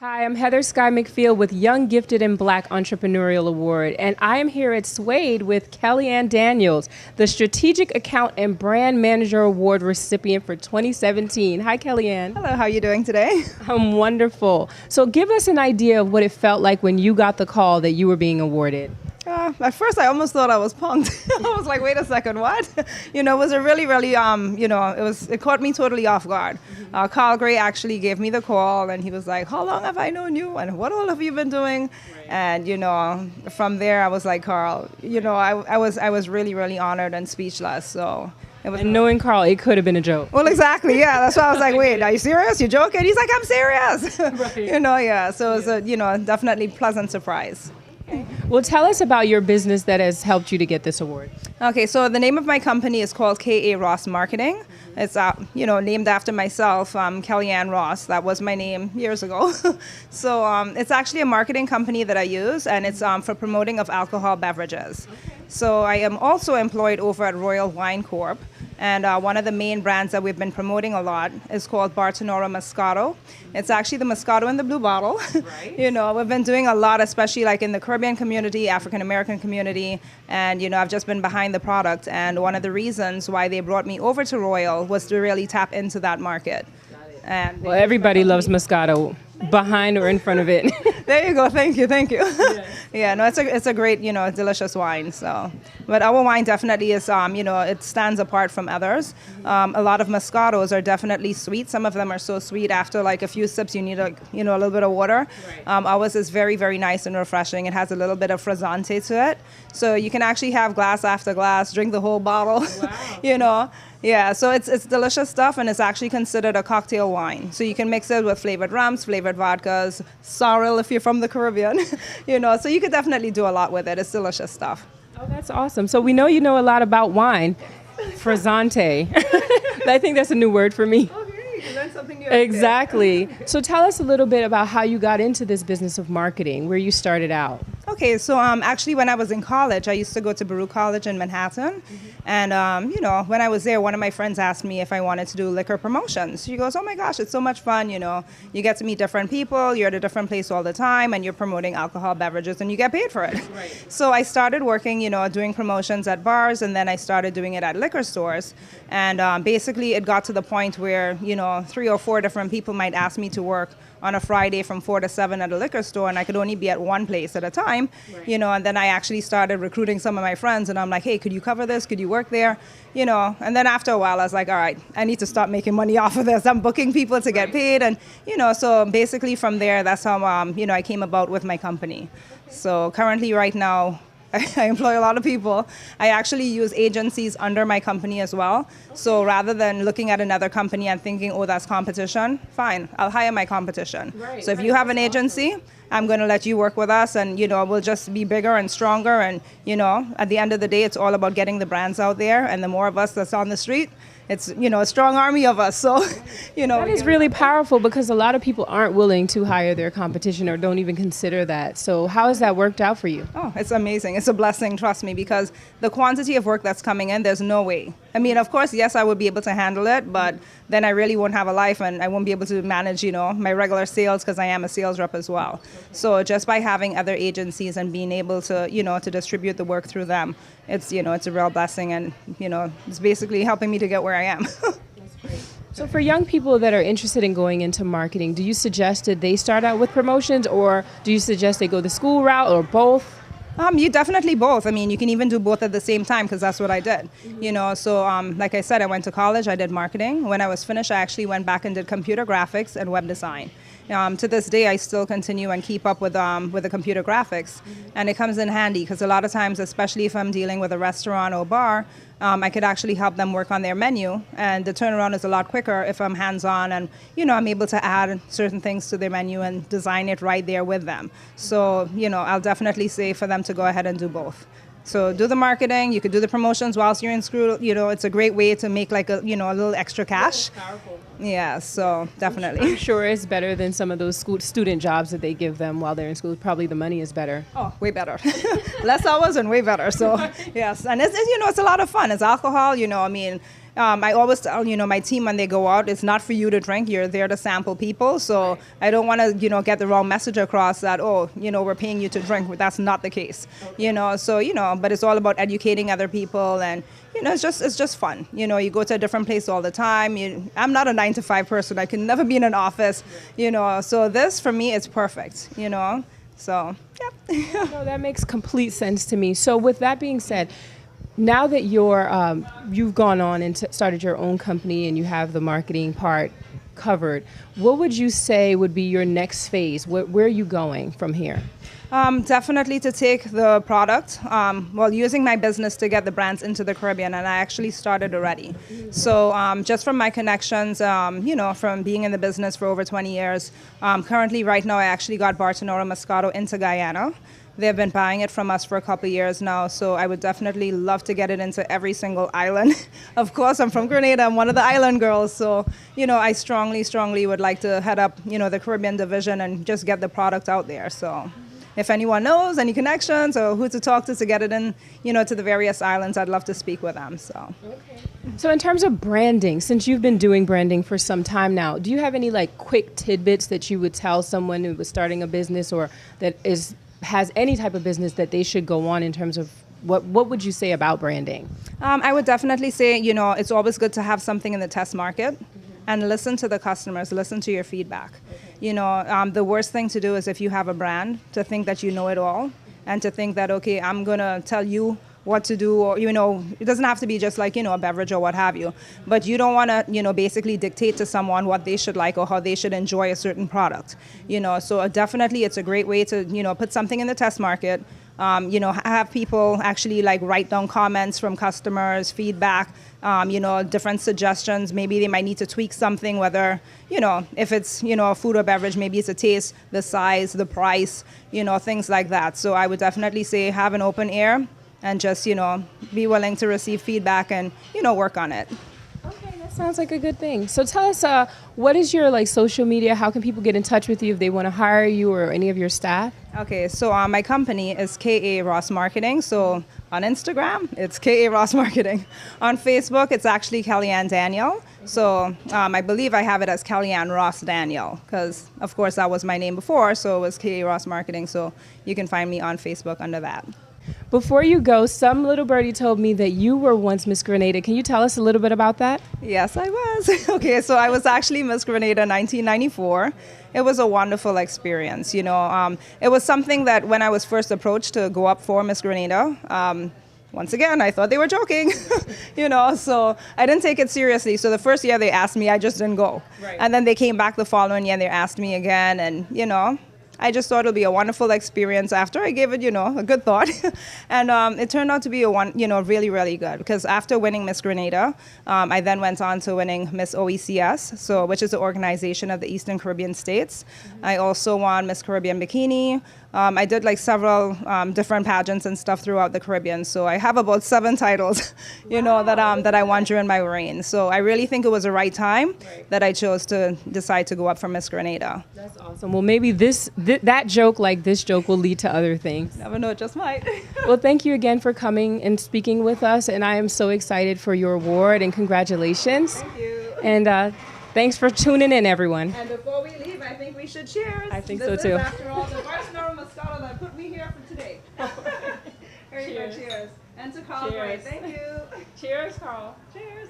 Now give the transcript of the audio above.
Hi, I'm Heather Sky McField with Young Gifted and Black Entrepreneurial Award, and I am here at Suede with Kellyanne Daniels, the Strategic Account and Brand Manager Award recipient for 2017. Hi, Kellyanne. Hello, how are you doing today? I'm wonderful. So give us an idea of what it felt like when you got the call that you were being awarded. At first, I almost thought I was punked. I was like, wait a second, what? It was a really, it caught me totally off guard. Carl Gray actually gave me the call, and he was like, how long have I known you, and what all have you been doing? Right. And, from there, I was like, Carl, I was really, really honored and speechless, so. And knowing Carl, it could have been a joke. Well, exactly, yeah. That's why I was like, wait, are you serious? You're joking? He's like, I'm serious. Right. Yeah. So it was definitely pleasant surprise. Well, tell us about your business that has helped you to get this award. Okay, so the name of my company is called K.A. Ross Marketing. It's, named after myself, Kellyanne Ross. That was my name years ago. So it's actually a marketing company that I use, and it's for promoting of alcohol beverages. So I am also employed over at Royal Wine Corp. And one of the main brands that we've been promoting a lot is called Bartonora Moscato. It's actually the Moscato in the blue bottle. Right. We've been doing a lot, especially like in the Caribbean community, African American community. And, I've just been behind the product. And one of the reasons why they brought me over to Royal was to really tap into that market. And well, everybody loves Moscato, behind or in front of it. There you go. Thank you. Yeah, no, it's a great, delicious wine. So, but our wine definitely is, it stands apart from others. A lot of Moscatos are definitely sweet. Some of them are so sweet after like a few sips, you need a little bit of water. Right. Ours is very, very nice and refreshing. It has a little bit of frizzante to it, so you can actually have glass after glass, drink the whole bottle. Wow. Yeah, so it's delicious stuff, and it's actually considered a cocktail wine. So you can mix it with flavored rums, flavored vodkas, sorrel if you're from the Caribbean, so you could definitely do a lot with it. It's delicious stuff. Oh, that's awesome. So we know you know a lot about wine. Frizzante. I think that's a new word for me. Okay, you learned something new. Exactly. So tell us a little bit about how you got into this business of marketing, where you started out. Okay, so actually when I was in college, I used to go to Baruch College in Manhattan. Mm-hmm. And, when I was there, one of my friends asked me if I wanted to do liquor promotions. She goes, oh my gosh, it's so much fun, You get to meet different people, you're at a different place all the time, and you're promoting alcohol beverages, and you get paid for it. Right. So I started working, doing promotions at bars, and then I started doing it at liquor stores. And basically it got to the point where, 3 or 4 different people might ask me to work on a Friday from 4 to 7 at a liquor store, and I could only be at one place at a time, right. And then I actually started recruiting some of my friends, and I'm like, hey, could you cover this? Could you work there? And then after a while, I was like, all right, I need to start making money off of this. I'm booking people to get paid, and, so basically from there, that's how, I came about with my company. So currently right now, I employ a lot of people. I actually use agencies under my company as well. So rather than looking at another company and thinking, oh, that's competition, fine, I'll hire my competition. Right, so if you have an agency, I'm going to let you work with us, and, we'll just be bigger and stronger. And, at the end of the day, it's all about getting the brands out there. And the more of us that's on the street, it's, a strong army of us. So, That is really powerful, because a lot of people aren't willing to hire their competition or don't even consider that. So how has that worked out for you? Oh, it's amazing. It's a blessing, trust me, because the quantity of work that's coming in, there's no way. I mean, of course, yes, I would be able to handle it, but then I really won't have a life, and I won't be able to manage, my regular sales, because I am a sales rep as well. So just by having other agencies and being able to, to distribute the work through them, it's, it's a real blessing, and, it's basically helping me to get where I am. That's great. So for young people that are interested in going into marketing, do you suggest that they start out with promotions, or do you suggest they go the school route, or both? You definitely both. I mean, you can even do both at the same time, because that's what I did. Mm-hmm. So like I said, I went to college, I did marketing. When I was finished, I actually went back and did computer graphics and web design. To this day, I still continue and keep up with the computer graphics. Mm-hmm. And it comes in handy, because a lot of times, especially if I'm dealing with a restaurant or bar, I could actually help them work on their menu, and the turnaround is a lot quicker if I'm hands-on, and I'm able to add certain things to their menu and design it right there with them. So I'll definitely say for them to go ahead and do both. So do the marketing, you could do the promotions whilst you're in school. It's a great way to make like a little extra cash. Powerful. Yeah, so definitely. I'm sure it's better than some of those student jobs that they give them while they're in school. Probably the money is better. Oh, way better. Less hours and way better. So yes, and it's a lot of fun. It's alcohol. I always tell, my team when they go out, it's not for you to drink. You're there to sample people. So I don't want to, get the wrong message across that, we're paying you to drink. That's not the case, but it's all about educating other people. And, it's just fun. You go to a different place all the time. I'm not a 9-to-5 person. I can never be in an office, So this, for me, it's perfect, So, yeah. No, that makes complete sense to me. So with that being said, now that you've gone on and started your own company and you have the marketing part covered, what would you say would be your next phase? Where are you going from here? Definitely to take the product, using my business to get the brands into the Caribbean, and I actually started already. So just from my connections, from being in the business for over 20 years, currently right now I actually got Bartonora Moscato into Guyana. They've been buying it from us for a couple of years now, so I would definitely love to get it into every single island. Of course, I'm from Grenada. I'm one of the island girls, so, I strongly would like to head up, the Caribbean division and just get the product out there. So if anyone knows any connections or who to talk to get it in, to the various islands, I'd love to speak with them. So. Okay. So in terms of branding, since you've been doing branding for some time now, do you have any quick tidbits that you would tell someone who was starting a business or that has any type of business that they should go on in terms of what would you say about branding? I would definitely say, it's always good to have something in the test market and listen to the customers, listen to your feedback. Okay. The worst thing to do is if you have a brand to think that you know it all and to think that, okay, I'm going to tell you what to do, or, it doesn't have to be just like, a beverage or what have you, but you don't want to, basically dictate to someone what they should like or how they should enjoy a certain product, so definitely it's a great way to, put something in the test market, have people actually write down comments from customers, feedback, different suggestions. Maybe they might need to tweak something, whether, if it's, a food or beverage, maybe it's a taste, the size, the price, things like that. So I would definitely say have an open ear and just, be willing to receive feedback and, work on it. Okay, that sounds like a good thing. So tell us, what is your social media? How can people get in touch with you if they want to hire you or any of your staff? Okay, so my company is KA Ross Marketing. So on Instagram, it's KA Ross Marketing. On Facebook, it's actually Kellyanne Daniel. So I believe I have it as Kellyanne Ross Daniel because, of course, that was my name before. So it was KA Ross Marketing. So you can find me on Facebook under that. Before you go, some little birdie told me that you were once Miss Grenada. Can you tell us a little bit about that? Yes, I was. Okay, so I was actually Miss Grenada 1994. It was a wonderful experience. It was something that when I was first approached to go up for Miss Grenada, once again, I thought they were joking, so I didn't take it seriously. So the first year they asked me, I just didn't go. Right. And then they came back the following year and they asked me again, and, I just thought it would be a wonderful experience after I gave it, a good thought. And it turned out to be really, really good. Because after winning Miss Grenada, I then went on to winning Miss OECS, which is the Organization of the Eastern Caribbean States. Mm-hmm. I also won Miss Caribbean Bikini. I did several different pageants and stuff throughout the Caribbean. So I have about 7 titles, that I won during my reign. So I really think it was the right time that I chose to decide to go up for Miss Grenada. That's awesome. Well, maybe that joke this joke will lead to other things. Never know, it just might. Well, thank you again for coming and speaking with us. And I am so excited for your award and congratulations. Thank you. And thanks for tuning in, everyone. And before we leave, I think we should cheers. I think this so too. Is, after all, the Bartonora Moscato that put me here for today. Here you go, cheers. And to Carl, cheers. Thank you. Cheers, Carl. Cheers.